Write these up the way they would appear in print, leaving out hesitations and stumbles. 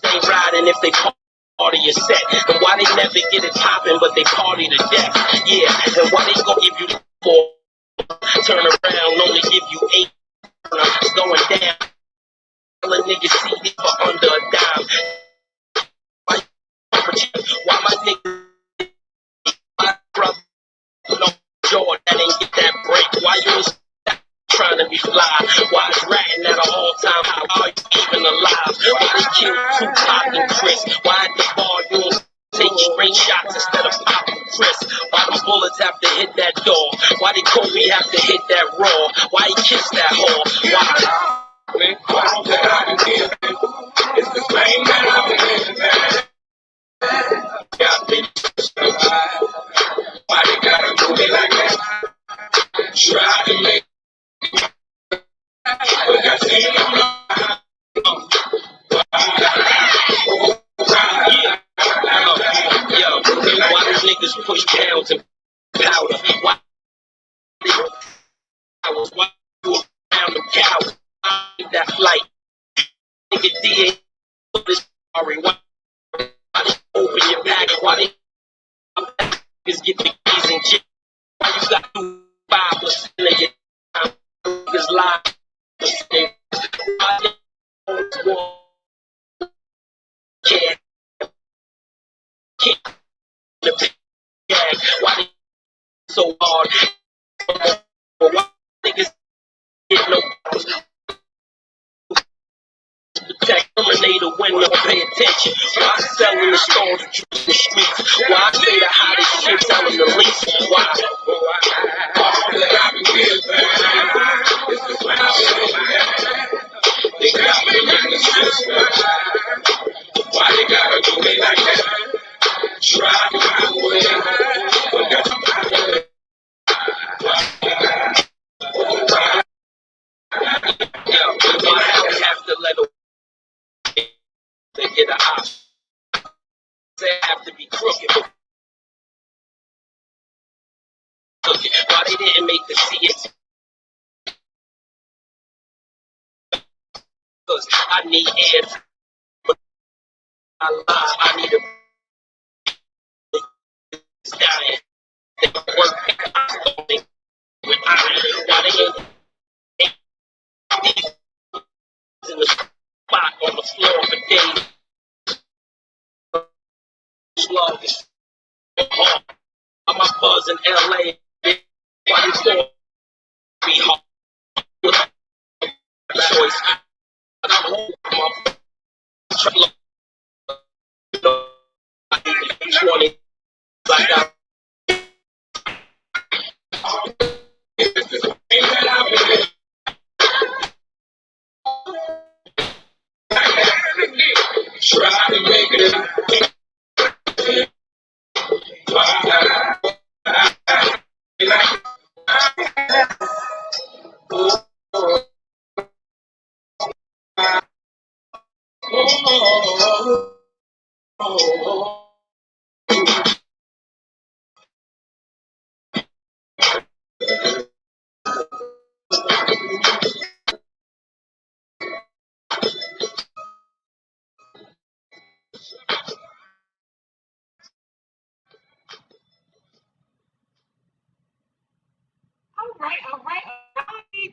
Ain't riding if they party is set. And why they never get it popping, but they party to death. Yeah, and why they gon' give you 4, turn around, only give you 8. It's going down. All a nigga see me for under a dime. Why my nigga, my brother, no Jordan, that ain't get that break? Why you was trying to be fly? Why is ratting at an all-time high? Why are you even alive? Why they killed Tupac and Chris? Why at the bar you don't take straight shots instead of popping Chris? Why the bullets have to hit that door? Why did Kobe have to hit that raw? Why he kissed that whore? Why? It's the same that I'm living, man. Why they gotta do me like that? Try to make but that's it. Yo, why do niggas push pounds and powder? Why you around the cows? That flight. Nigga D ain't sorry. Why open your pack? Why they niggas get the keys and shit? Why you got 5% of your time? Niggas lie. Why niggas want can't the bag? Why they so hard? Why niggas get no protect, eliminate a window, pay attention. Why selling the stones in the streets? Why say the hottest shit, telling the least? Why? All that I've been given is the cloud. They got me in the system. Why they gotta do me like that? Try my way, but that's my way. Why have to let they get an option? They have to be crooked. Why they didn't make the CS? Because I need air. I need a stallion. They work with iron. Why they ain't in the spot on the floor for days? Sluggish. I'm a buzz in LA. Why you so be hard with a choice? I'm home. My trouble. 20 like that. Try to make it. All right.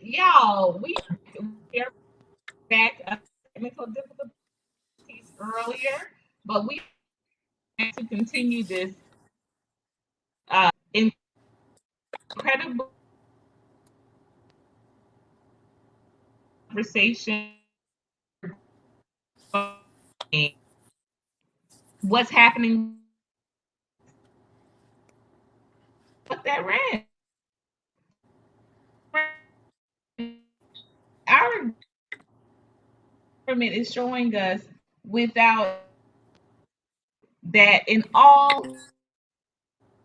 Y'all, we are back. Technical difficulties earlier, but we have to continue this incredible conversation. What's happening with that rent? Our government is showing us without that in all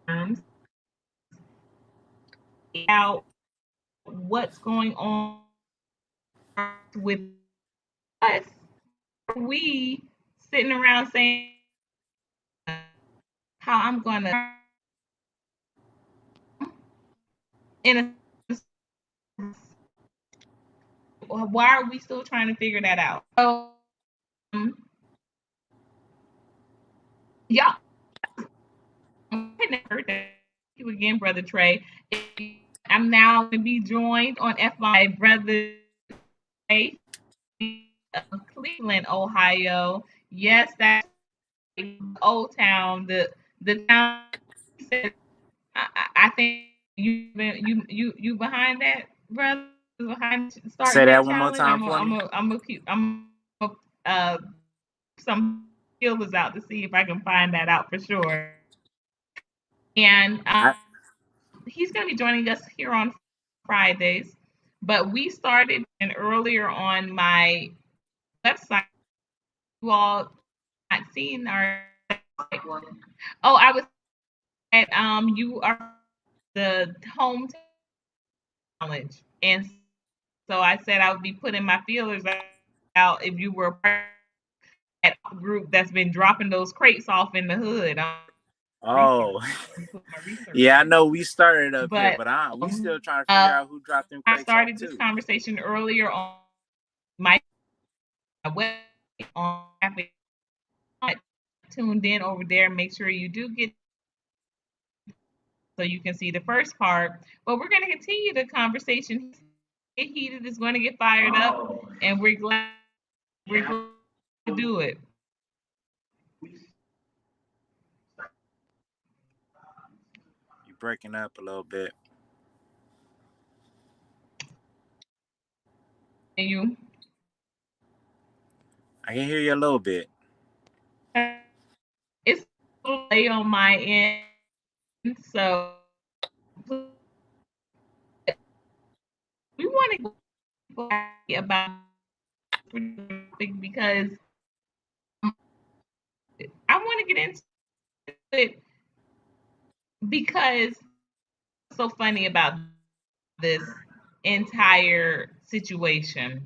terms out what's going on with us. We sitting around saying how I'm gonna in a why are we still trying to figure that out? So, yeah, thank you again, Brother Trey. I'm now going to be joined on F by Brother Trey of Cleveland, Ohio. Yes, that's Old Town, the town. I think you behind that, brother, behind Say starting that that one more challenge. time for me. I'm gonna keep uh some feelers out to see if I can find that out for sure. And I, he's gonna be joining us here on Fridays. But we started and earlier on my website. You all not seen our oh, I was at you are the home challenge, and so I said I would be putting my feelers out if you were part of that group that's been dropping those crates off in the hood. oh, Put my research yeah, I in. know we started up here, But but we still trying to figure uh, out who dropped them I crates off started this too. conversation earlier on my website on traffic. Tuned in over there. Make sure you do get so you can see the first part. But we're going to continue the conversation. Get heated is going to get fired up, and we're glad to do it. You're breaking up a little bit. And you, I can hear you a little bit. it's a little late on my end, so we want to go about because I want to get into it because it's so funny about this entire situation.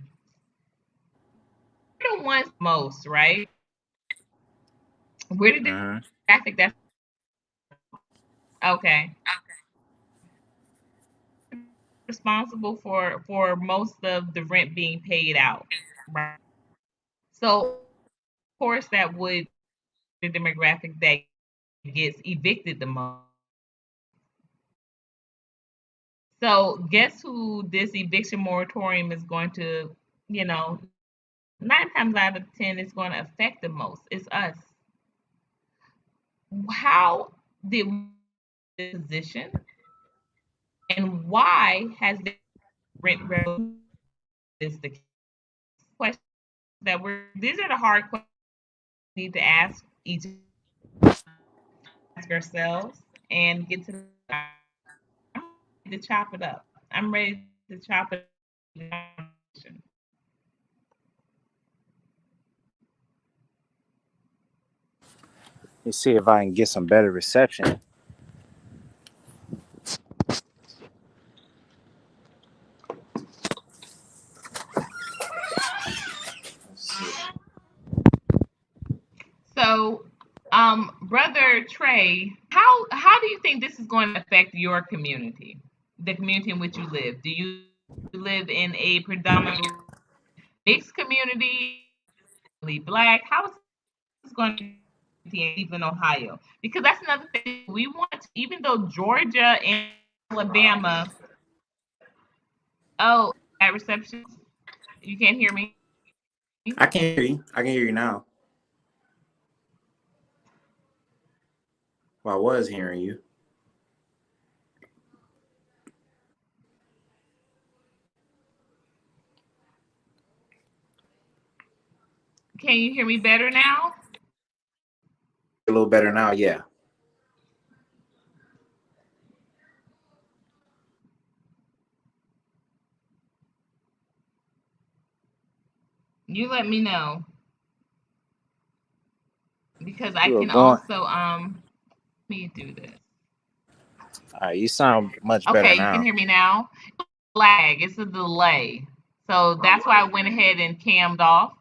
We're the ones most, right? We're the Mm-hmm. demographic that's okay. Responsible for most of the rent being paid out, right? So, of course, that would be the demographic that gets evicted the most. So, guess who this eviction moratorium is going to, you know, 9 times out of 10, it's going to affect the most. It's us. How did we get in this position, and why has the rent revolution is the question that we're? These are the hard questions we need to ask each ask ourselves and get to. I'm ready to chop it up. I'm ready to chop it up. Let's see if I can get some better reception. Let's see. So, brother Trey, how do you think this is going to affect your community, the community in which you live? Do you live in a predominantly mixed community, black? How is this going to even Ohio? Because that's another thing we want. Even though Georgia and Alabama, oh, at reception, you can't hear me. I can hear you. I can hear you now. Well, I was hearing you. Can you hear me better now? A little better now, yeah. You let me know because I You were can going. also let me do this. All right, you sound much better Okay, you can now. hear me now. Lag, it's a delay. So that's why I went ahead and cammed off.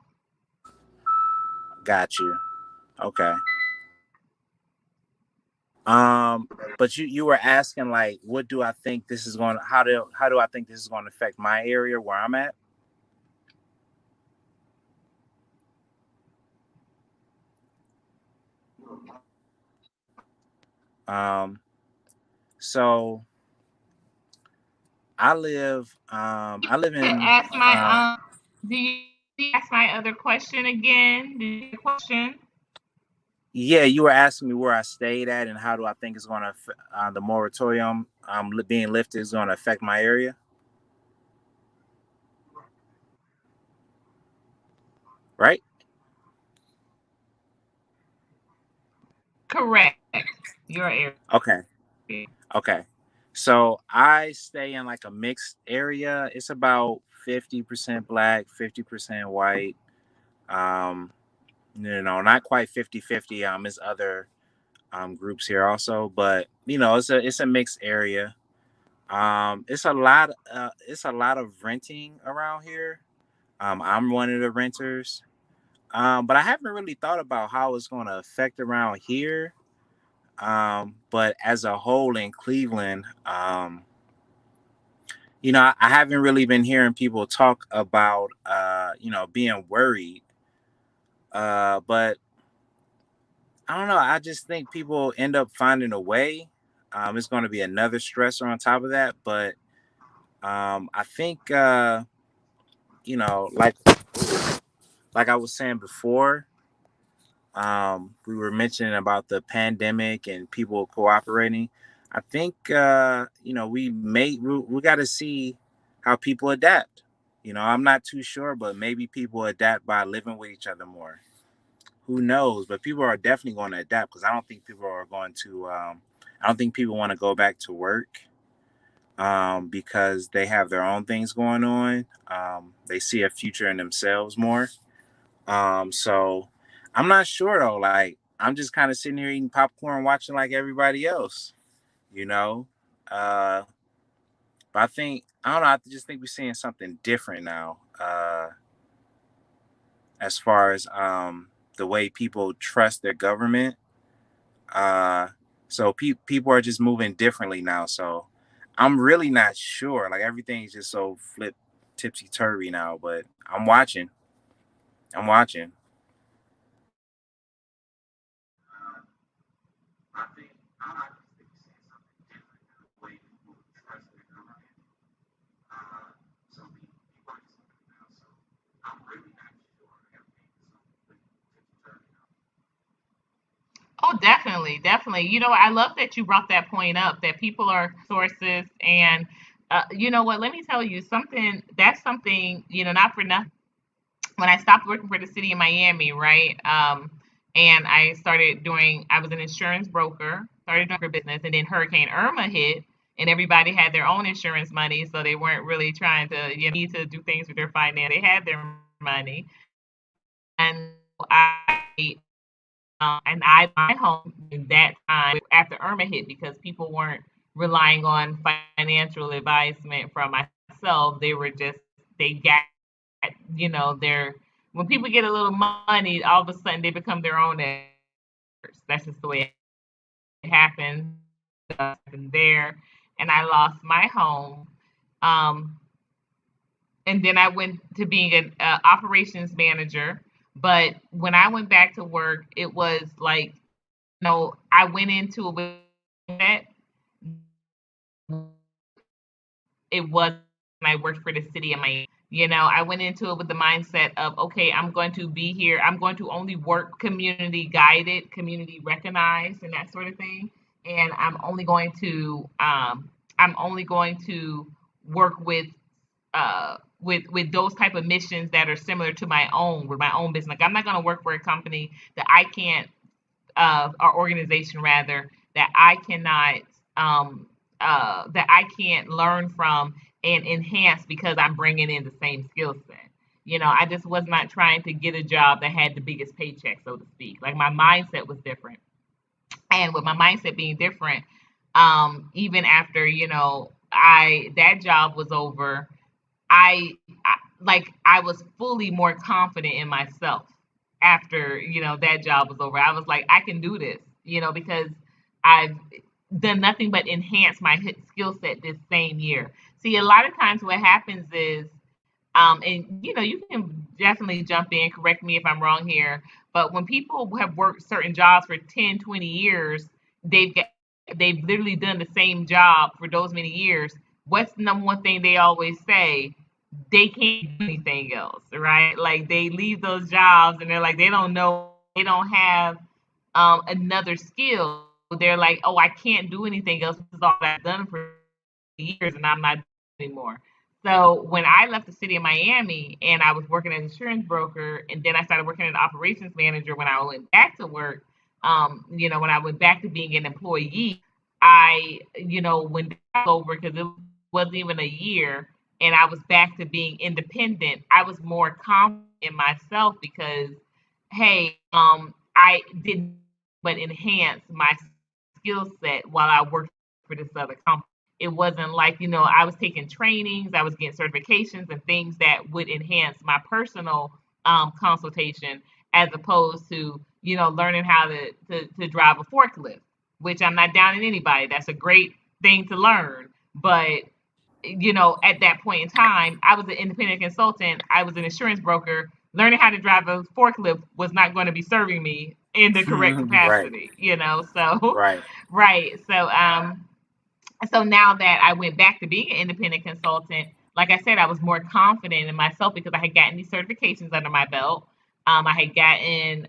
Got you. Okay. But you were asking like, what do I think this is going? How do I think this is going to affect my area where I'm at? Um, so I live in Ask my do you ask my other question again? Did you have a question? yeah, you were asking me where I stayed at and how do I think it's going to the moratorium being lifted is going to affect my area, right? Correct. Your area. Okay. Okay. So I stay in like a mixed area. It's about 50% black, 50% white. Um, not quite 50-50. There's other groups here also, but it's a mixed area. It's a lot of renting around here. I'm one of the renters. But I haven't really thought about how it's going to affect around here. But as a whole in Cleveland, I haven't really been hearing people talk about, being worried. But I don't know. I just think people end up finding a way. It's going to be another stressor on top of that. But I think, like I was saying before, we were mentioning about the pandemic and people cooperating. I think, we got to see how people adapt. I'm not too sure, but maybe people adapt by living with each other more. Who knows? But people are definitely going to adapt because I don't think people are going to. I don't think people want to go back to work because they have their own things going on. They see a future in themselves more. So I'm not sure though. Like I'm just kind of sitting here eating popcorn, watching like everybody else. You know, uh, but I don't know. I just think we're seeing something different now. As far as the way people trust their government. Uh, so people are just moving differently now. So I'm really not sure. Like everything's just so flip tipsy turvy now. But I'm watching. I'm watching. Oh, definitely, definitely. I love that you brought that point up that people are sources, and you know what? Let me tell you something. That's something not for nothing. When I stopped working for the city of Miami, right? And I was an insurance broker, started doing for business, and then Hurricane Irma hit, and everybody had their own insurance money, so they weren't really trying to, need to do things with their finance. They had their money, and I my home in that time after Irma hit because people weren't relying on financial advisement from myself. They were just they got their when people get a little money, all of a sudden they become their own experts. That's just the way it happens. And there, and I lost my home. Um, and then I went to being an operations manager. But when I went back to work, it was like I went into it with that it was when I worked for the city of Miami. I went into it with the mindset of, okay, I'm going to be here. I'm going to only work community guided, community recognized, and that sort of thing. And I'm only going to work with those type of missions that are similar to my own, with my own business. Like I'm not going to work for a company that I can't our organization rather that I cannot that I can't learn from and enhance because I'm bringing in the same skill set. I just was not trying to get a job that had the biggest paycheck, so to speak. Like my mindset was different, and with my mindset being different, even after I that job was over, I I was fully more confident in myself after that job was over. I was like, I can do this, because I've done nothing but enhance my skill set this same year. See, a lot of times what happens is, and you can definitely jump in, correct me if I'm wrong here, But when people have worked certain jobs for 10, 20 years, they've literally done the same job for those many years. What's the number one thing they always say? They can't do anything else, right? Like they leave those jobs and they're like they don't know, they don't have another skill. They're like, oh, I can't do anything else. This is all I've done for years, and I'm not doing it anymore. So when I left the city of Miami and I was working as an insurance broker, and then I started working as an operations manager when I went back to work, when I went back to being an employee, I, went back over because it wasn't even a year, and I was back to being independent. I was more confident in myself because, hey, I didn't but enhance my skill set while I worked for this other company. It wasn't like, I was taking trainings, I was getting certifications and things that would enhance my personal consultation as opposed to, learning how to drive a forklift, which I'm not down in anybody. That's a great thing to learn. But at that point in time, I was an independent consultant. I was an insurance broker. Learning how to drive a forklift was not going to be serving me in the correct Right. capacity, So, Right. right. So now that I went back to being an independent consultant, like I said, I was more confident in myself because I had gotten these certifications under my belt. I had gotten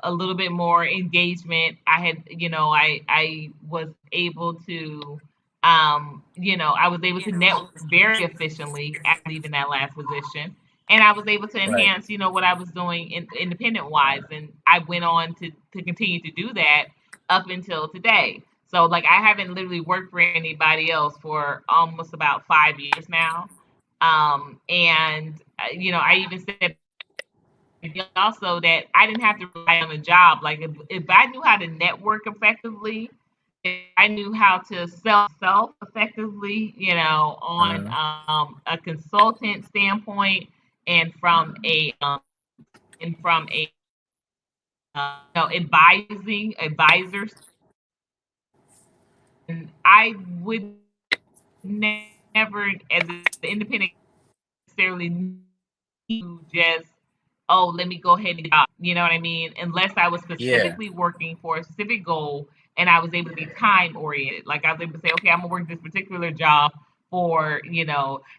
a little bit more engagement. I was able to, I was able to network very efficiently after leaving that last position. And I was able to Right. enhance, what I was doing independent wise. And I went on to continue to do that up until today. So like I haven't literally worked for anybody else for almost about 5 years now. And I even said also that I didn't have to rely on a job. Like if I knew how to network effectively, if I knew how to sell self effectively, on Mhm. a consultant standpoint and from a advising advisors, and I would never, as an independent, necessarily need to just, oh, let me go ahead and job. You know what I mean? Unless I was Yeah. specifically working for a specific goal and I was able to be time oriented. Like I was able to say, okay, I'm gonna work this particular job for,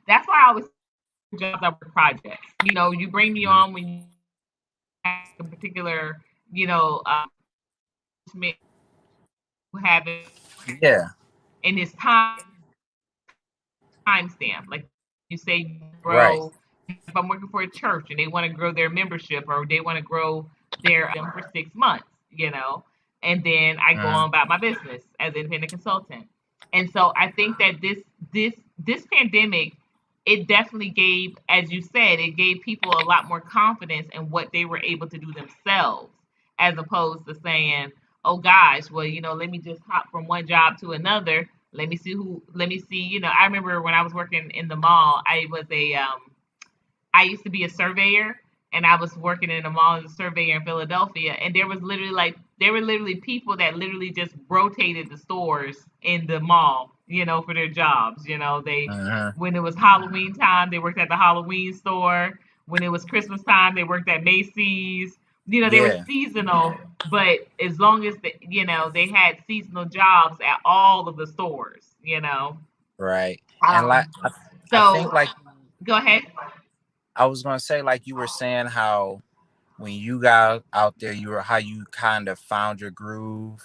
that's why I always say jobs I work projects. You bring me Mhm. on when you have a particular, you know, uh, have it, Yeah. and it's timestamp. Like you say, Right. grow. If I'm working for a church and they want to grow their membership or they want to grow their for 6 months, and then I go Mhm. on about my business as an independent consultant. And so I think that this pandemic, it definitely gave, as you said, it gave people a lot more confidence in what they were able to do themselves, as opposed to saying, "Oh gosh, well, let me just hop from one job to another. Let me see." I remember when I was working in the mall, I used to be a surveyor and I was working in a mall as a surveyor in Philadelphia. And there were literally people that literally just rotated the stores in the mall, for their jobs. Mhm. When it was Halloween time, they worked at the Halloween store. When it was Christmas time, they worked at Macy's. They were Yeah. seasonal, but as long as they had seasonal jobs at all of the stores. Right. And like Um, I think so like go ahead. I was gonna say, like you were saying how when you got out there, you were how you kind of found your groove,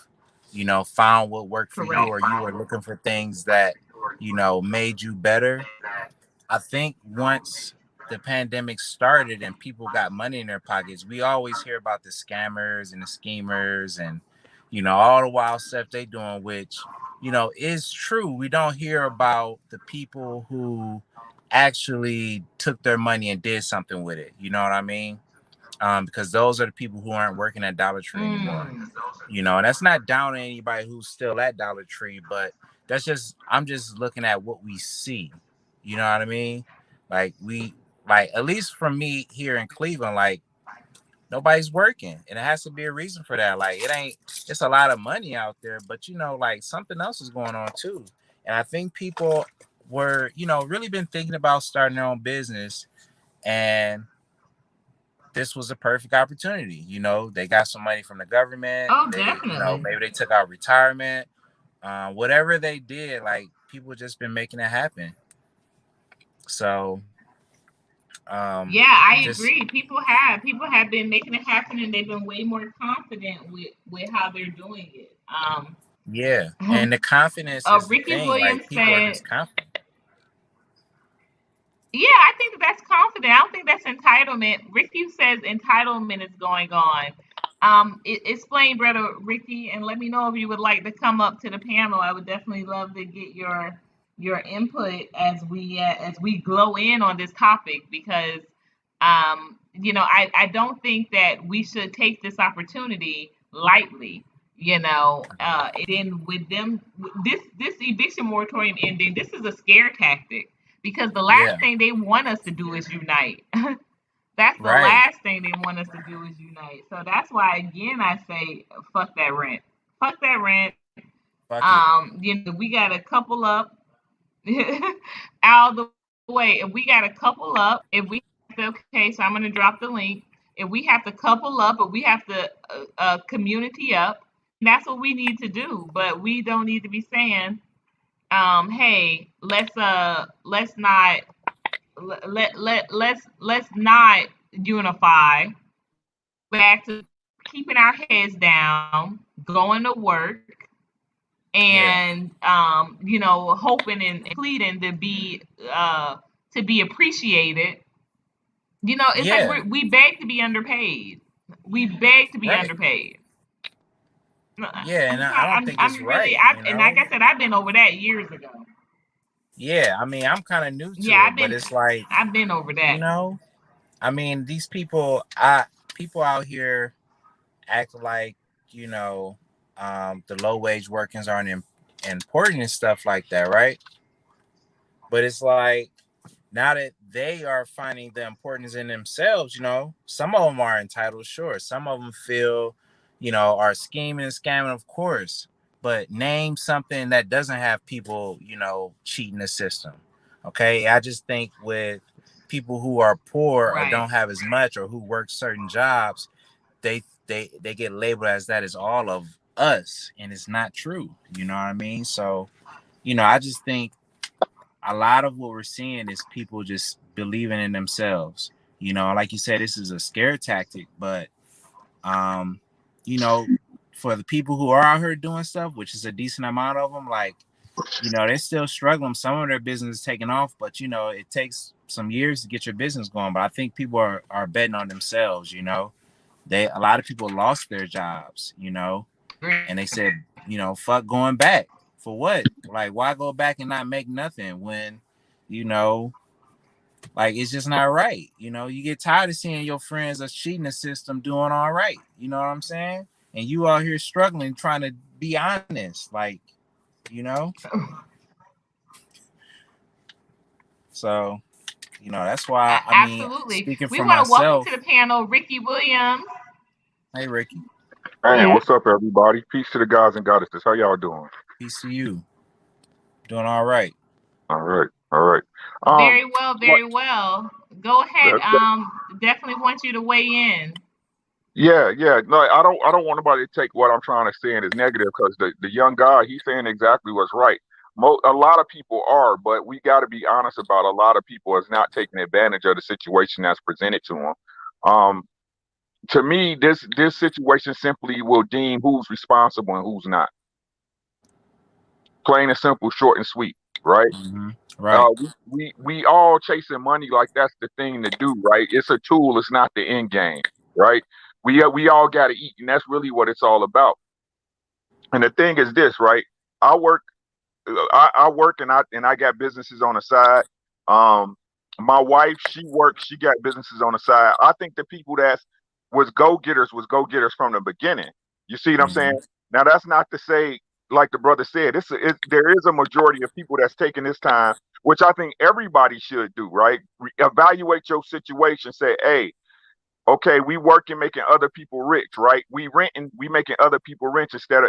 found what worked for you, Correct. or you were looking for things that, made you better. I think once the pandemic started and people got money in their pockets, we always hear about the scammers and the schemers and, all the wild stuff they doing, which, is true. We don't hear about the people who actually took their money and did something with it. You know what I mean? Because those are the people who aren't working at Dollar Tree anymore. Mm. And that's not down on anybody who's still at Dollar Tree, but I'm just looking at what we see. You know what I mean? Like like at least for me here in Cleveland, like nobody's working, and it has to be a reason for that. Like it ain't, it's a lot of money out there, but like something else is going on too. And I think people were, really been thinking about starting their own business, and this was a perfect opportunity. You know, they got some money from the government. Oh, They, you know, definitely. maybe they took out retirement. Whatever they did, like people just been making it happen. So, Yeah, I just agree. People have been making it happen, and they've been way more confident with how they're doing it. yeah, and the confidence is the Ricky thing. Williams Like people are said, just confident. yeah, I think that's confident. I don't think that's entitlement. Ricky says entitlement is going on. Explain, brother Ricky, and let me know if you would like to come up to the panel. I would definitely love to get your input as we glow in on this topic because I don't think that we should take this opportunity lightly. And then with them, this eviction moratorium ending, this is a scare tactic because the last Yeah, thing they want us to do is unite. That's the right. last thing they want us to do is unite. So that's why again I say fuck that rent. Fuck that rent. Fuck it. We got to couple up out of the way. If we got to couple up, if we have to, okay, so I'm going to drop the link. If we have to couple up, or we have to community up, that's what we need to do. But we don't need to be saying, hey, let's not let's not unify. Let's go back to keeping our heads down, going to work, Yeah, and hoping and pleading to be appreciated. It's like yeah, we beg to be underpaid. We beg to be right. underpaid. Yeah, and I'm I don't trying, think it's I'm really, right. You and like know. I said, I've been over that years ago. Yeah, I mean, I'm kind of new Yeah, to it, but it's like, I've been over you that. know, I mean, these people out here act like, you know, the low wage workers aren't important and stuff like that, right? But it's like now that they are finding the importance in themselves, you know, some of them are entitled, sure. Some of them feel, you know, are scheming and scamming, of course. But name something that doesn't have people, you know, cheating the system. Okay. I just think with people who are poor or Right. don't have as much or who work certain jobs, they get labeled as that is all of us. And it's not true. You know what I mean? So, you know, I just think a lot of what we're seeing is people just believing in themselves. You know, like you said, this is a scare tactic, but um, you know, for the people who are out here doing stuff, which is a decent amount of them, like, you know, they're still struggling. Some of their business is taking off, but you know, it takes some years to get your business going. But I think people are betting on themselves, you know. A lot of people lost their jobs, you know, and they said, you know, fuck going back for what? Like, why go back and not make nothing when, you know, like it's just not right. You know, you get tired of seeing your friends that's cheating the system doing all right. You know what I'm saying? And you out here struggling, trying to be honest, like, you know. So, you know, that's why. I mean, Absolutely. speaking We for want to welcome myself, to the panel Ricky Williams. hey Ricky, Hey, Yeah. what's up, everybody? Peace to the guys and goddesses. How y'all doing? peace to you, doing all right. All right, all right. Very well, What? very well. Go ahead. Definitely want you to weigh in. Yeah, yeah. No, I don't want nobody to take what I'm trying to say as negative because the young guy, he's saying exactly what's right. A lot of people are, but we got to be honest about a lot of people is not taking advantage of the situation that's presented to them. Um, to me, this situation simply will deem who's responsible and who's not. Plain and simple, short and sweet, right? Mm-hmm. Right. We all chasing money like that's the thing to do, right? It's a tool, it's not the end game, right? We all got to eat, and that's really what it's all about. And the thing is this, right? I work, I work, and I got businesses on the side. Um, my wife, she works, she got businesses on the side. I think the people that was go getters from the beginning. You see what I'm Mm-hmm. saying? Now that's not to say, like the brother said, there is a majority of people that's taking this time, which I think everybody should do, right? Evaluate your situation. Say, hey, okay, we working making other people rich, right? We renting, we making other people rich instead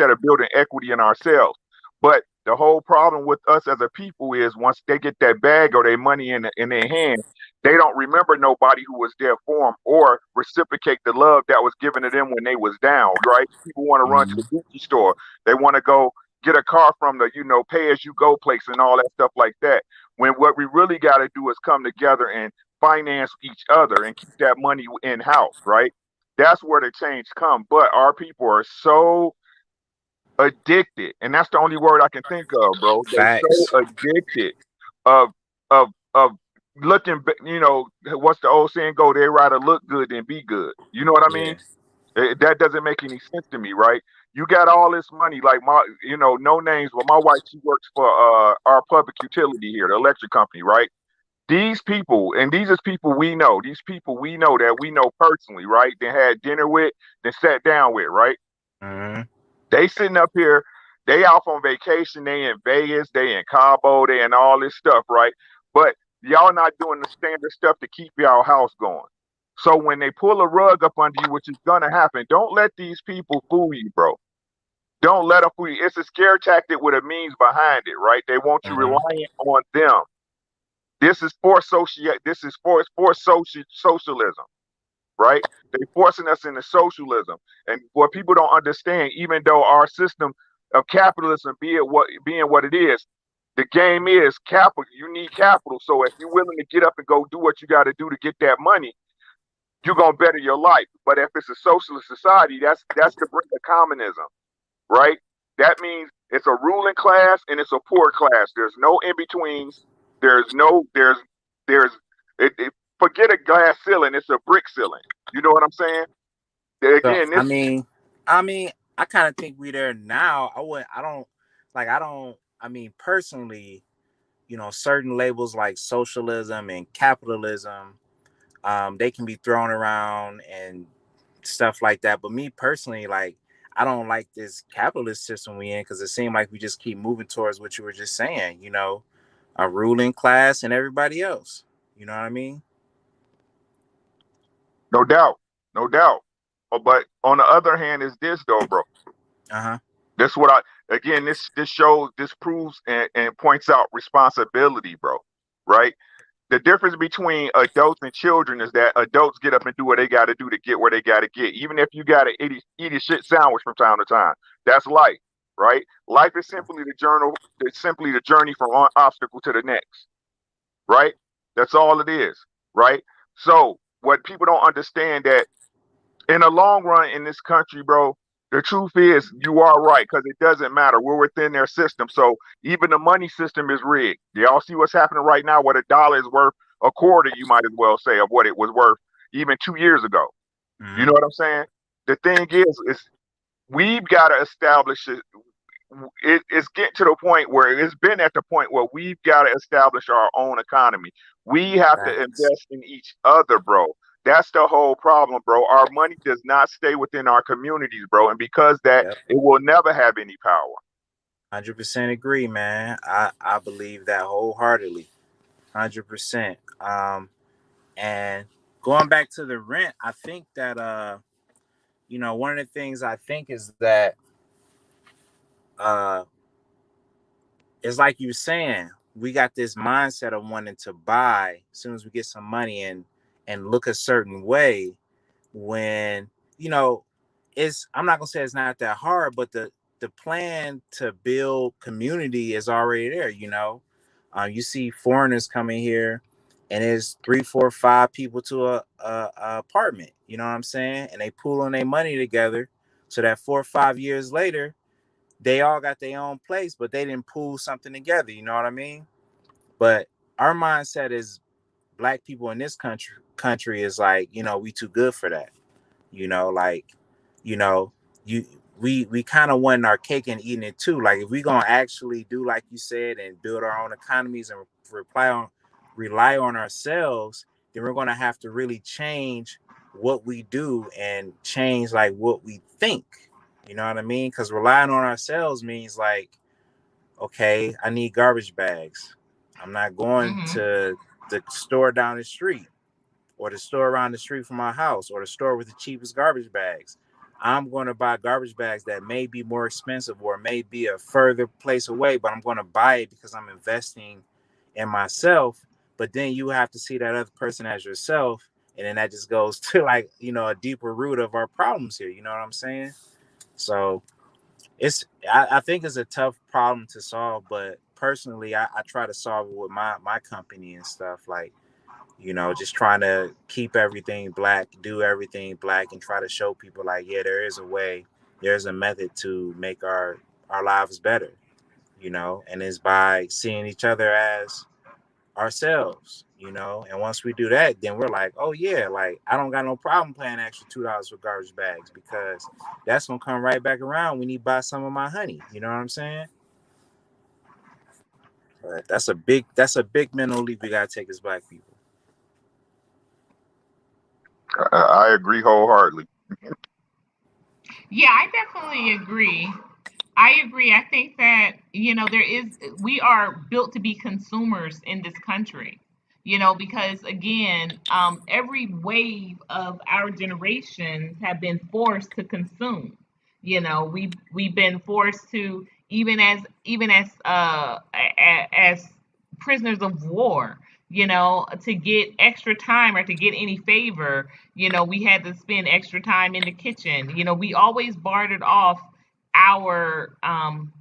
of building equity in ourselves. But the whole problem with us as a people is once they get that bag or their money in their hand, They don't remember nobody who was there for them or reciprocate the love that was given to them when they was down, right? People want to run to the Mm-hmm. Gucci store. They want to go get a car from the, pay as you go place and all that stuff like that. When what we really got to do is come together and finance each other and keep that money in house, right? That's where the change come. But our people are so addicted, and that's the only word I can think of, bro. They so Facts. addicted of of looking. What's the old saying go? They rather look good than be good. You know what I mean? Yeah. That doesn't make any sense to me, right? You got all this money, like no names, but my wife, she works for our public utility here, the electric company, right? These people, and these is people we know. These people we know that we know personally, right? They had dinner with, then sat down with, right? Mm-hmm. They sitting up here, they off on vacation, they in Vegas, they in Cabo, they in all this stuff, right? But y'all not doing the standard stuff to keep y'all house going. So when they pull a rug up under you, which is gonna happen, don't let these people fool you, bro. Don't let them fool you. It's a scare tactic with a means behind it, right? They want you Mm-hmm. reliant on them. This is for this is for socialism, right? They forcing us into socialism. And what people don't understand, even though our system of capitalism being what it is, the game is capital. You need capital. So if you're willing to get up and go do what you got to do to get that money, you're gonna better your life. But if it's a socialist society, that's the brink of communism, right? That means it's a ruling class and it's a poor class. There's no in betweens. There's forget a glass ceiling. It's a brick ceiling. You know what I'm saying? So Again, I this mean, I mean, I kind of think we there now. I don't like. I don't. I mean, personally, certain labels like socialism and capitalism, they can be thrown around and stuff like that. But me personally, like, I don't like this capitalist system we in because it seemed like we just keep moving towards what you were just saying. A ruling class and everybody else. You know what I mean? no doubt, no doubt. But on the other hand, is this though, bro? Uh huh. This what I again. This shows, this proves and points out responsibility, bro. Right? The difference between adults and children is that adults get up and do what they got to do to get where they got to get. Even if you got to eat a shit sandwich from time to time, that's life, right? Life is simply the journal. It's simply the journey from one obstacle to the next, right? That's all it is, right? So what people don't understand that in the long run in this country, bro, the truth is you are right because it doesn't matter. We're within their system. So even the money system is rigged. Y'all see what's happening right now? What a dollar is worth a quarter, you might as well say, of what it was worth even 2 years ago. You Mm-hmm. know what I'm saying? The thing is we've got to establish it's getting to the point where it's been at the point where we've got to establish our own economy. We have to Facts. invest in each other, bro. That's the whole problem, bro. Our money does not stay within our communities, bro. And because that, Yep. it will never have any power. 100% agree, man. I believe that wholeheartedly. 100%. And going back to the rent, I think that one of the things I think is that uh it's like you were saying, we got this mindset of wanting to buy as soon as we get some money and look a certain way when you know it's I'm not gonna say it's not that hard, but the plan to build community is already there. You see foreigners coming here and it's 3 4 5 people to a apartment, you know what I'm saying, and they pooling their money together so that 4 or 5 years later they all got their own place, but they didn't pool something together, you know what I mean? But our mindset is black people in this country is like, we too good for that. Like, you know, you we kind of want our cake and eating it too. Like if we gonna actually do like you said and build our own economies and rely on ourselves, then we're gonna have to really change what we do and change like what we think. You know what I mean? Because relying on ourselves means like, okay, I need garbage bags. I'm not going Mm-hmm. to the store down the street or the store around the street from my house or the store with the cheapest garbage bags. I'm going to buy garbage bags that may be more expensive or may be a further place away, but I'm going to buy it because I'm investing in myself but then you have to see that other person as yourself, and then that just goes to like, a deeper root of our problems here. You know what I'm saying? So I think it's a tough problem to solve, but personally I try to solve it with my company and stuff, like, just trying to keep everything black, do everything black, and try to show people like, yeah, there is a way, there's a method to make our lives better, and it's by seeing each other as ourselves, and once we do that, then we're like, oh yeah, like I don't got no problem paying extra $2 for garbage bags, because that's gonna come right back around when you buy some of my honey. You know what I'm saying? But that's a big mental leap we gotta take as black people. I agree wholeheartedly. Yeah, I definitely agree. I agree. I think that, we are built to be consumers in this country, because again, every wave of our generations have been forced to consume. We've been forced to, even as prisoners of war, to get extra time or to get any favor, we had to spend extra time in the kitchen. We always bartered off our um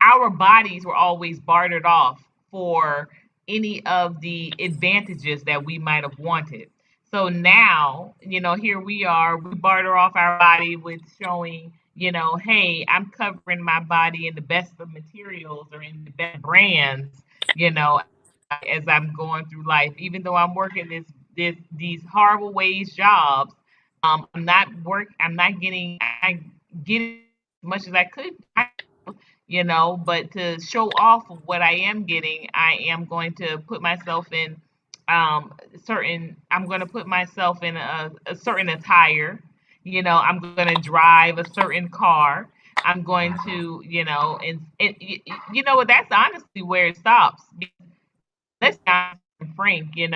our bodies were always bartered off for any of the advantages that we might have wanted. So now, here we are, we barter off our body with showing, hey, I'm covering my body in the best of materials or in the best brands, as I'm going through life. Even though I'm working these horrible wage jobs, I'm not getting as much as I could, but to show off of what I am getting, I am going to put myself in I'm going to put myself in a certain attire. I'm going to drive a certain car. I'm going to, and what, that's honestly where it stops. Let's be honest and frank, and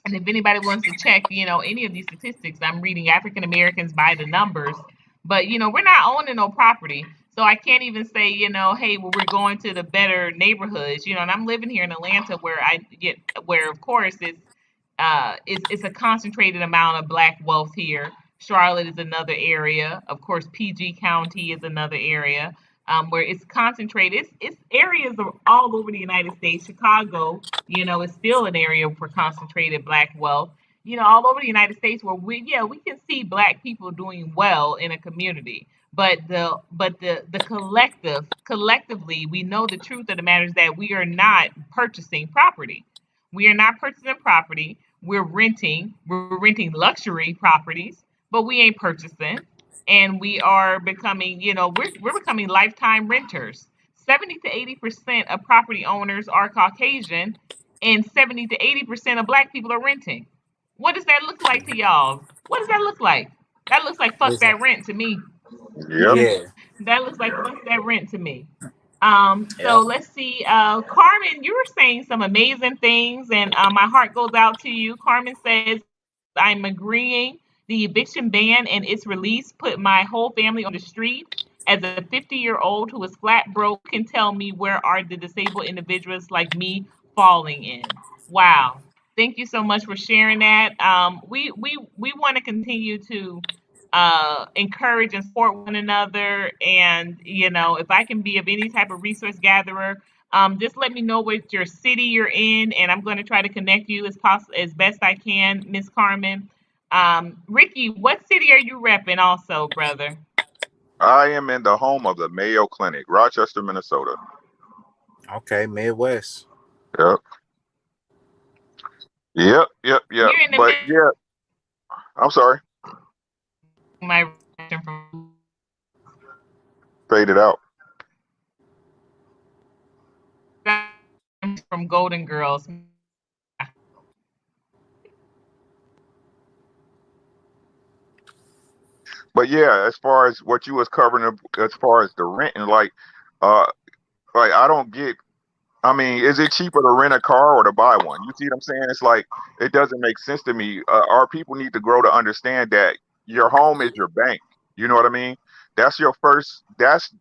if anybody wants to check, any of these statistics, I'm reading African Americans by the numbers, but we're not owning no property. So I can't even say, hey, well, we're going to the better neighborhoods, and I'm living here in Atlanta where of course it's a concentrated amount of black wealth here. Charlotte is another area. Of course, PG County is another area where it's concentrated. It's areas all over the United States. Chicago, is still an area for concentrated black wealth. All over the United States where we can see black people doing well in a community. But the collectively, we know the truth of the matter is that we are not purchasing property. We are not purchasing property. We're renting. We're renting luxury properties, but we ain't purchasing. And we are becoming, we're becoming lifetime renters. 70 to 80% of property owners are Caucasian, and 70 to 80% of black people are renting. What does that look like to y'all? What does that look like? That looks like fuck Listen, that rent to me. Yep. yeah, That looks like fuck that rent to me. So yeah. let's see. Carmen, you were saying some amazing things, and my heart goes out to you. Carmen says, I'm agreeing. The eviction ban and its release put my whole family on the street. As a 50-year-old who is flat broke, can tell me where are the disabled individuals like me falling in. Wow. Thank you so much for sharing that. We want to continue to encourage and support one another. And, if I can be of any type of resource gatherer, just let me know what your city you're in, and I'm going to try to connect you as best I can, Miss Carmen. Ricky, what city are you repping also, brother? I am in the home of the Mayo Clinic, Rochester, Minnesota. Okay, Midwest. Yep. Yep. Yep. Yep. You're in But the yeah, I'm sorry. my from Faded out. from Golden Girls. But yeah, as far as what you was covering, as far as the rent and uh, like I don't get. I mean, is it cheaper to rent a car or to buy one? You see what I'm saying? It's like it doesn't make sense to me. Our people need to grow to understand that your home is your bank. You know what I mean? That's your first. That's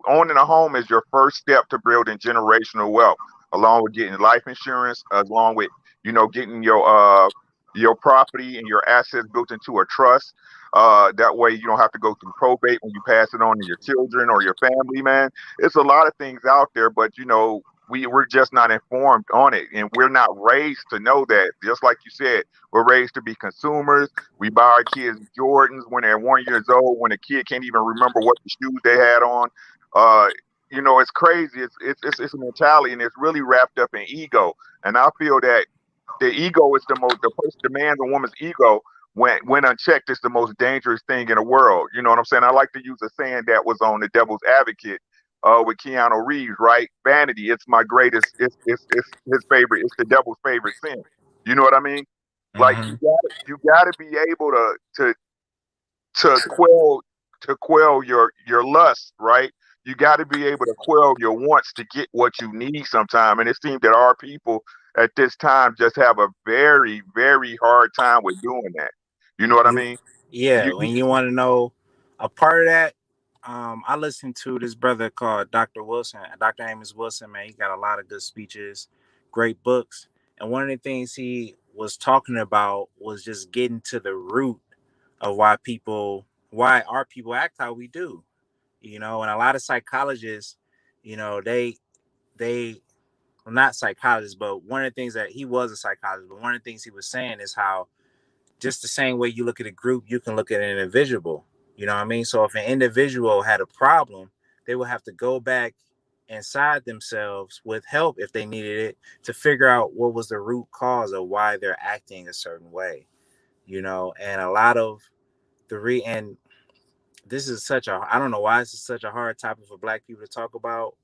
owning a home is your first step to building generational wealth. along with getting life insurance, along with getting your property and your assets built into a trust. That way you don't have to go through probate when you pass it on to your children or your family, man. It's a lot of things out there, but we're just not informed on it, and we're not raised to know that. Just like you said, we're raised to be consumers. We buy our kids Jordans when they're 1 years old, when a kid can't even remember what the shoes they had on. Uh, it's crazy. It's a mentality, and it's really wrapped up in ego. And I feel that the ego is the man's and woman's ego when unchecked is the most dangerous thing in the world. You know what I'm saying? I like to use a saying that was on The Devil's Advocate with Keanu Reeves, right? Vanity, it's my greatest, it's his favorite, it's the devil's favorite sin. You know what I mean? Like Mm-hmm. you gotta be able to quell your lust, right? You got to be able to quell your wants to get what you need sometime. And it seems that our people at this time just have a very, very hard time with doing that. You know what I You, mean? yeah, You, when you want to know a part of that, I listened to this brother called Dr. Wilson, Dr. Amos Wilson. Man, he got a lot of good speeches, great books, and one of the things he was talking about was just getting to the root of why our people act how we do. And a lot of psychologists, they well, not psychologists, but one of the things that he was a psychologist, but one of the things he was saying is how just the same way you look at a group, you can look at an individual. You know what I mean? So if an individual had a problem, they would have to go back inside themselves with help if they needed it to figure out what was the root cause of why they're acting a certain way. And a lot of and this is I don't know why this is such a hard topic for black people to talk about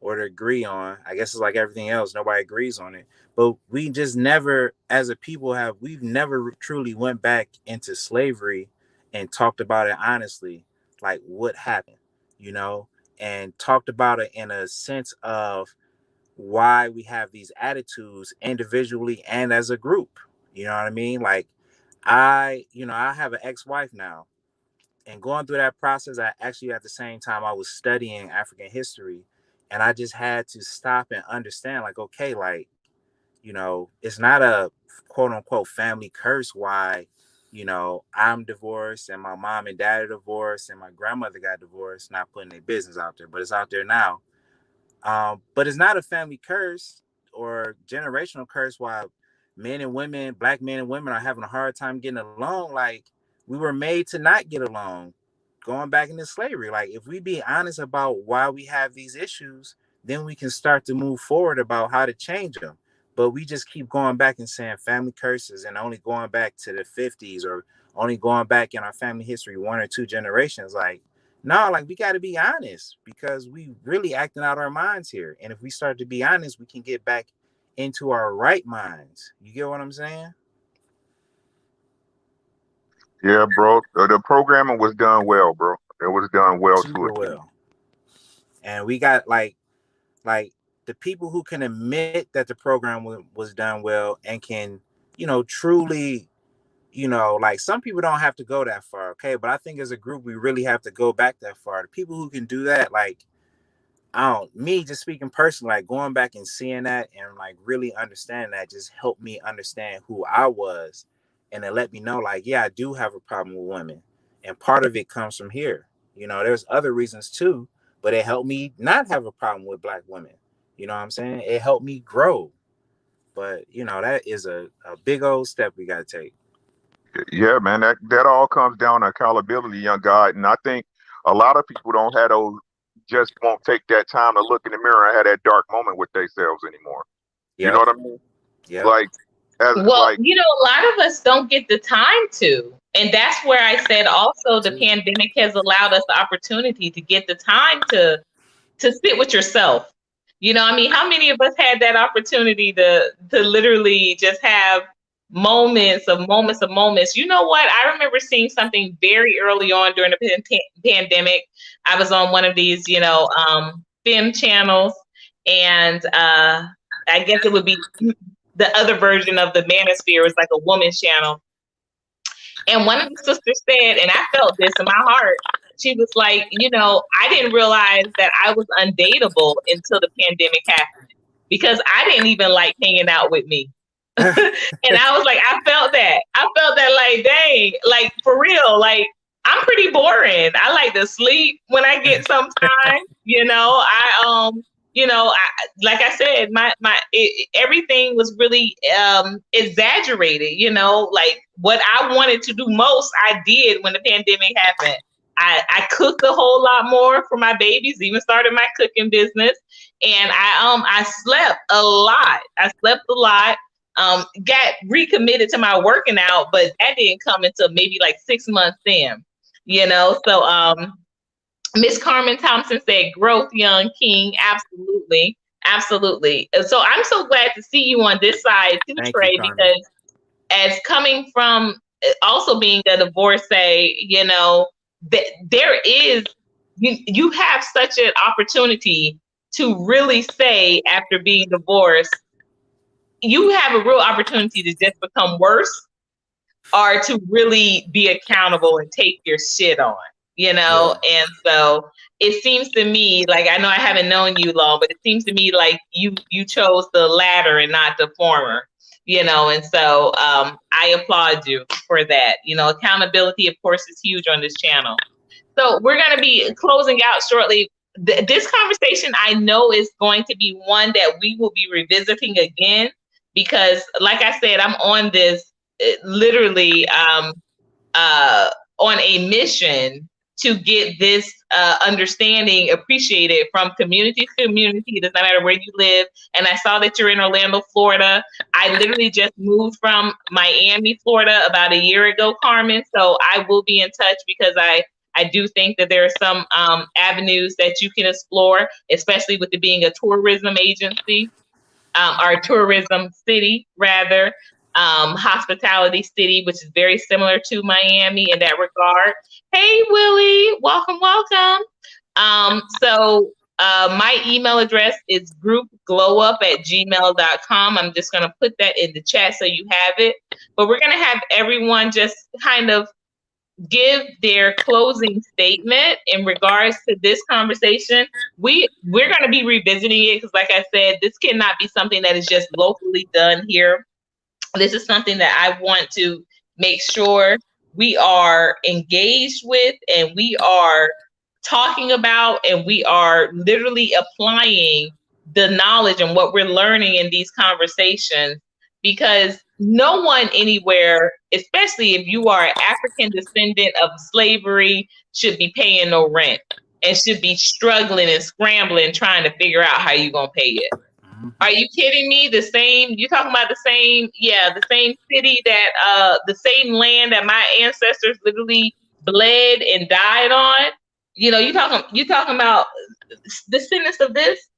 or to agree on. I guess it's like everything else, nobody agrees on it. But we just never, as a people, we've never truly went back into slavery and talked about it honestly, like what happened, you know, and talked about it in a sense of why we have these attitudes individually and as a group. You know what I mean? Like I have an ex-wife now, and going through that process, I actually at the same time I was studying African history, and I just had to stop and understand, like, okay, like, it's not a quote unquote family curse why, I'm divorced and my mom and dad are divorced and my grandmother got divorced, not putting their business out there, but it's out there now. But it's not a family curse or generational curse why black men and women are having a hard time getting along. Like, we were made to not get along, going back into slavery. Like, if we be honest about why we have these issues, then we can start to move forward about how to change them. But we just keep going back and saying family curses and only going back to the 50s or only going back in our family history 1 or 2 generations. Like, no, like, we got to be honest because we really acting out our minds here. And if we start to be honest, we can get back into our right minds. You get what I'm saying? yeah, bro. The programming was done well, bro. It was done well to a Super T. well. And we got like the people who can admit that the program was done well and can, truly, like, some people don't have to go that far, okay? But I think as a group, we really have to go back that far. The people who can do that, like, me just speaking personally, like going back and seeing that and like really understanding that just helped me understand who I was, and it let me know, like, yeah, I do have a problem with women, and part of it comes from here. There's other reasons too, but it helped me not have a problem with black women. You know what I'm saying? It helped me grow. But that is a big old step we got to take. Yeah, man. That all comes down to accountability, young God. And I think a lot of people don't have those. Just won't take that time to look in the mirror and have that dark moment with themselves anymore. You know Yep. what I mean? Yep. Like, as Well, like, a lot of us don't get the time to. And that's where I said also the pandemic has allowed us the opportunity to get the time to sit with yourself. I mean, how many of us had that opportunity to literally just have moments? You know what? I remember seeing something very early on during the pandemic. I was on one of these, film channels, and I guess it would be the other version of the Manosphere is like a woman's channel. And one of the sisters said, and I felt this in my heart, she was like, I didn't realize that I was undateable until the pandemic happened. because I didn't even like hanging out with me. And I was like, I felt that like, dang, like for real, like I'm pretty boring. I like to sleep when I get some time, like I said, everything was really exaggerated, like what I wanted to do most, I did when the pandemic happened. I cooked a whole lot more for my babies, even started my cooking business. And I slept a lot. Got recommitted to my working out, but that didn't come until maybe like 6 months in, so Miss Carmen Thompson said, growth, young king. Absolutely. Absolutely. So I'm so glad to see you on this side too, Thank Trey, you, Carmen. because as coming from also being a divorcee, there is, you have such an opportunity to really say after being divorced, you have a real opportunity to just become worse or to really be accountable and take your shit on, Yeah. And so it seems to me like, I know I haven't known you long, but it seems to me like you chose the latter and not the former, and so I applaud you for that. Accountability, of course, is huge on this channel. So we're going to be closing out shortly. This conversation, I know, is going to be one that we will be revisiting again, because like I said, I'm on this literally on a mission to get this understanding appreciated from community to community. It doesn't matter where you live. And I saw that you're in Orlando, Florida. I literally just moved from Miami, Florida about a year ago, Carmen. So I will be in touch, because I do think that there are some avenues that you can explore, especially with it being a tourism agency, or tourism city, rather, hospitality city, which is very similar to Miami in that regard. Hey, Willie, welcome, welcome. So my email address is groupglowup@gmail.com. I'm just going to put that in the chat so you have it. But we're going to have everyone just kind of give their closing statement in regards to this conversation. We're going to be revisiting it, because like I said, this cannot be something that is just locally done here. This is something that I want to make sure we are engaged with, and we are talking about, and we are literally applying the knowledge and what we're learning in these conversations, because no one anywhere, especially if you are an African descendant of slavery, should be paying no rent and should be struggling and scrambling trying to figure out how you're going to pay it. Are you kidding me? You're talking about the same city that, the same land that my ancestors literally bled and died on. You're talking about descendants of this.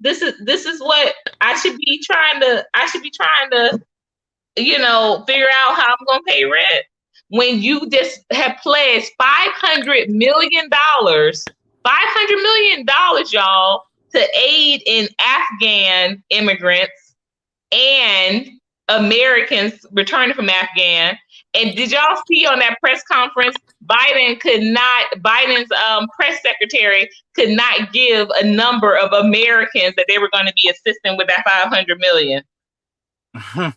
This is what I should be trying to figure out how I'm gonna pay rent, when you just have pledged $500 million, y'all, to aid in Afghan immigrants and Americans returning from Afghan. And did y'all see on that press conference, Biden's press secretary could not give a number of Americans that they were going to be assisting with that $500 million. I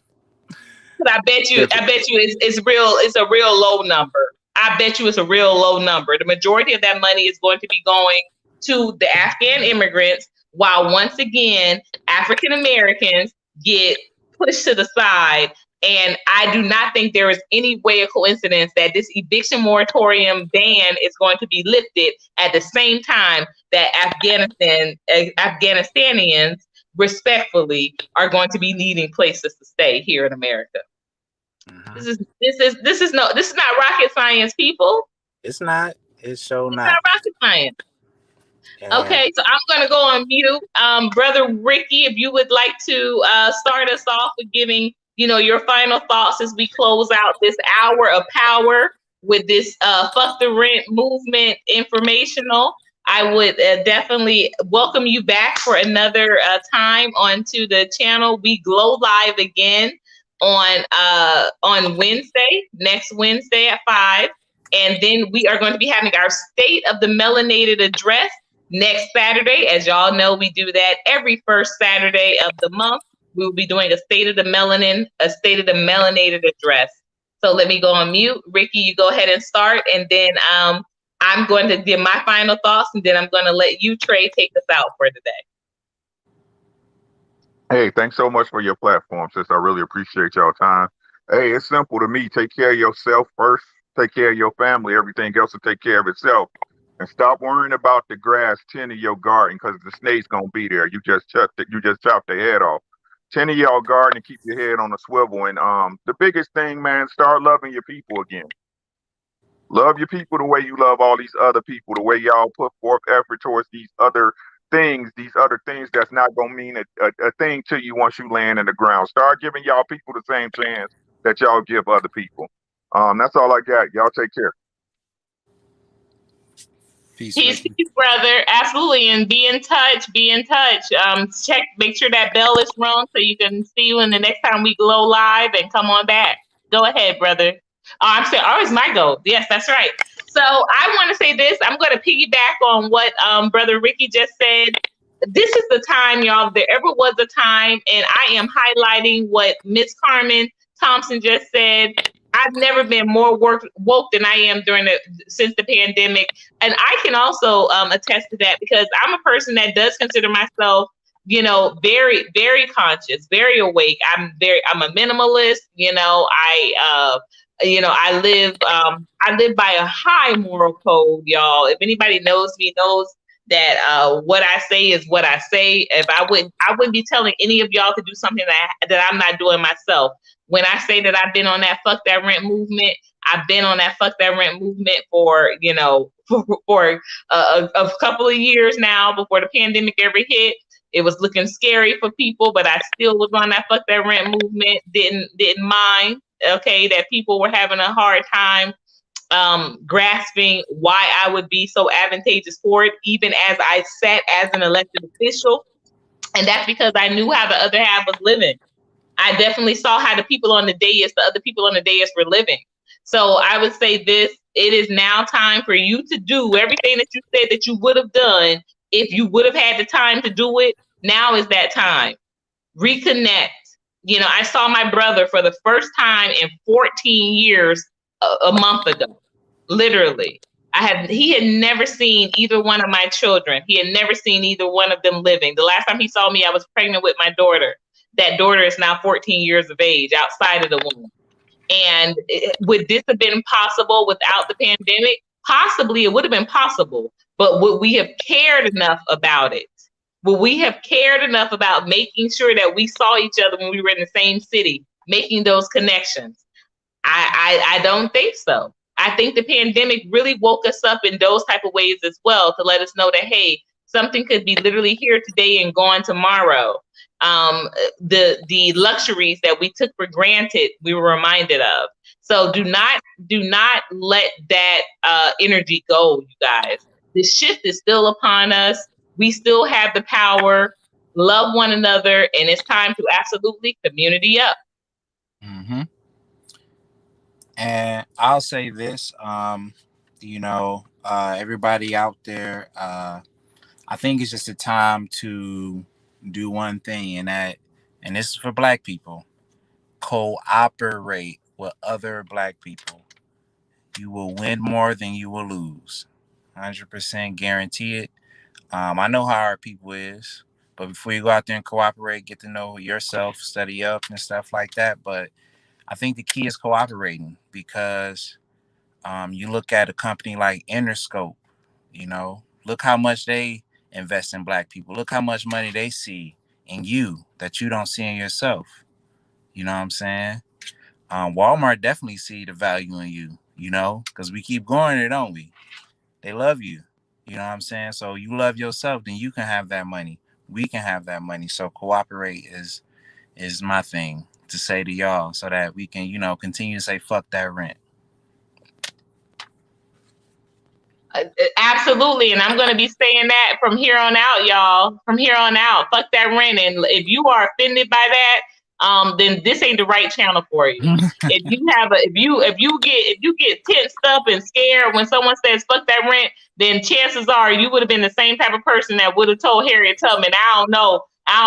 bet you it's a real low number. I bet you it's a real low number. The majority of that money is going to be going to the Afghan immigrants, while once again, African Americans get pushed to the side. And I do not think there is any way of coincidence that this eviction moratorium ban is going to be lifted at the same time that Afghanistanians respectfully are going to be needing places to stay here in America. Mm-hmm. This is not rocket science, people. It's not. It's not rocket science. Yeah. Okay, so I'm gonna go on mute. Brother Ricky, if you would like to start us off with giving your final thoughts as we close out this hour of power with this fuck the rent movement informational. I would definitely welcome you back for another time onto the channel. We glow live again on Wednesday, next Wednesday at 5. And then we are going to be having our State of the Melanated address next Saturday. As y'all know, we do that every first Saturday of the month. We will be doing a State of the Melanated address. So let me go on mute. Ricky, you go ahead and start, and then I'm going to give my final thoughts, and then I'm going to let you, Trey, take us out for today. Hey, thanks so much for your platform, sis. I really appreciate y'all time. Hey, it's simple to me. Take care of yourself first. Take care of your family. Everything else will take care of itself. And stop worrying about the grass tending your garden because the snake's gonna be there. You just chopped their head off. Tend to your garden and keep your head on a swivel. And the biggest thing, man, start loving your people again. Love your people the way you love all these other people, the way y'all put forth effort towards these other things that's not gonna mean a thing to you once you land in the ground. Start giving y'all people the same chance that y'all give other people. That's all I got. Y'all take care. Peace, Peace, Ricky. peace, brother. Absolutely. And be in touch. Be in touch. Make sure that bell is rung so you can see you in the next time we go live and come on back. Go ahead, brother. I'm saying, always my goal. Yes, that's right. So I want to say this. I'm going to piggyback on what Brother Ricky just said. This is the time, y'all. There ever was a time, and I am highlighting what Miss Carmen Thompson just said. I've never been more woke than I am since the pandemic. And I can also attest to that because I'm a person that does consider myself, very, very conscious, very awake. I'm a minimalist. I live by a high moral code, y'all. If anybody knows me, knows that what I say is what I say. I wouldn't be telling any of y'all to do something that I'm not doing myself. When I say that I've been on that fuck that rent movement, I've been on that fuck that rent movement for a couple of years now before the pandemic ever hit. It was looking scary for people, but I still was on that fuck that rent movement. Didn't mind, okay, that people were having a hard time grasping why I would be so advantageous for it, even as I sat as an elected official. And that's because I knew how the other half was living. I definitely saw how the other people on the dais were living. So I would say this, it is now time for you to do everything that you said that you would have done if you would have had the time to do it. Now is that time. Reconnect. I saw my brother for the first time in 14 years a month ago, literally. He had never seen either one of my children. He had never seen either one of them living. The last time he saw me, I was pregnant with my daughter. That daughter is now 14 years of age outside of the womb. And would this have been possible without the pandemic? Possibly it would have been possible, but would we have cared enough about it? Would we have cared enough about making sure that we saw each other when we were in the same city, making those connections? I don't think so. I think the pandemic really woke us up in those type of ways as well to let us know that, hey, something could be literally here today and gone tomorrow. The luxuries that we took for granted, we were reminded of. So do not let that energy go, you guys. The shift is still upon us. We still have the power. Love one another, and it's time to absolutely community up. Mm-hmm. And I'll say this, everybody out there, I think it's just a time to do one thing, and this is for Black people: cooperate with other Black people. You will win more than you will lose. 100% guarantee it. I know how our people is, but before you go out there and cooperate, get to know yourself, study up, and stuff like that. But I think the key is cooperating because you look at a company like Interscope, look how much they invest in Black people. Look how much money they see in you that you don't see in yourself. You know what I'm saying? Walmart definitely see the value in you, because we keep going there, don't we? They love you. You know what I'm saying? So you love yourself, then you can have that money. We can have that money. So cooperate is my thing to say to y'all so that we can, continue to say fuck that rent. Absolutely. And I'm going to be saying that from here on out, y'all. From here on out, fuck that rent. And if you are offended by that, then this ain't the right channel for you. If you get tensed up and scared when someone says fuck that rent, then chances are you would have been the same type of person that would have told Harriet Tubman, I don't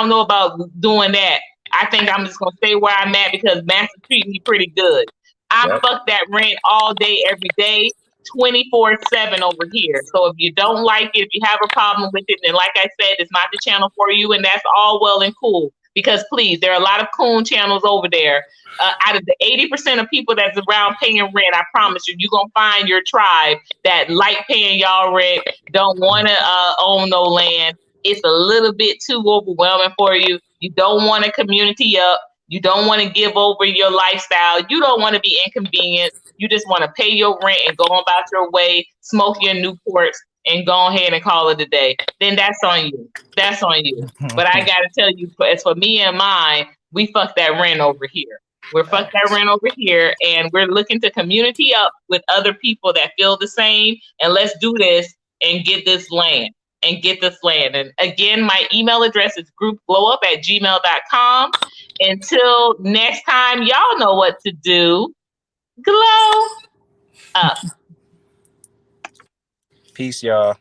know about doing that. I think I'm just gonna stay where I'm at because Master treat me pretty good. I fuck that rent all day, every day, 24/7 over here. So if you don't like it, if you have a problem with it, then like I said, it's not the channel for you, and that's all well and cool. Because please, there are a lot of coon channels over there. Out of the 80% of people that's around paying rent, I promise you, you're gonna find your tribe that like paying y'all rent, don't want to own no land. It's a little bit too overwhelming for you. You don't want to community up. You don't want to give over your lifestyle. You don't want to be inconvenienced. You just want to pay your rent and go about your way, smoke your Newports, and go ahead and call it a day. Then that's on you. That's on you. But I got to tell you, as for me and mine, we fuck that rent over here. We're fuck that rent over here, and we're looking to community up with other people that feel the same. And let's do this and get this land. And again, my email address is groupglowup@gmail.com. Until next time, y'all know what to do. Glow up. Peace, y'all.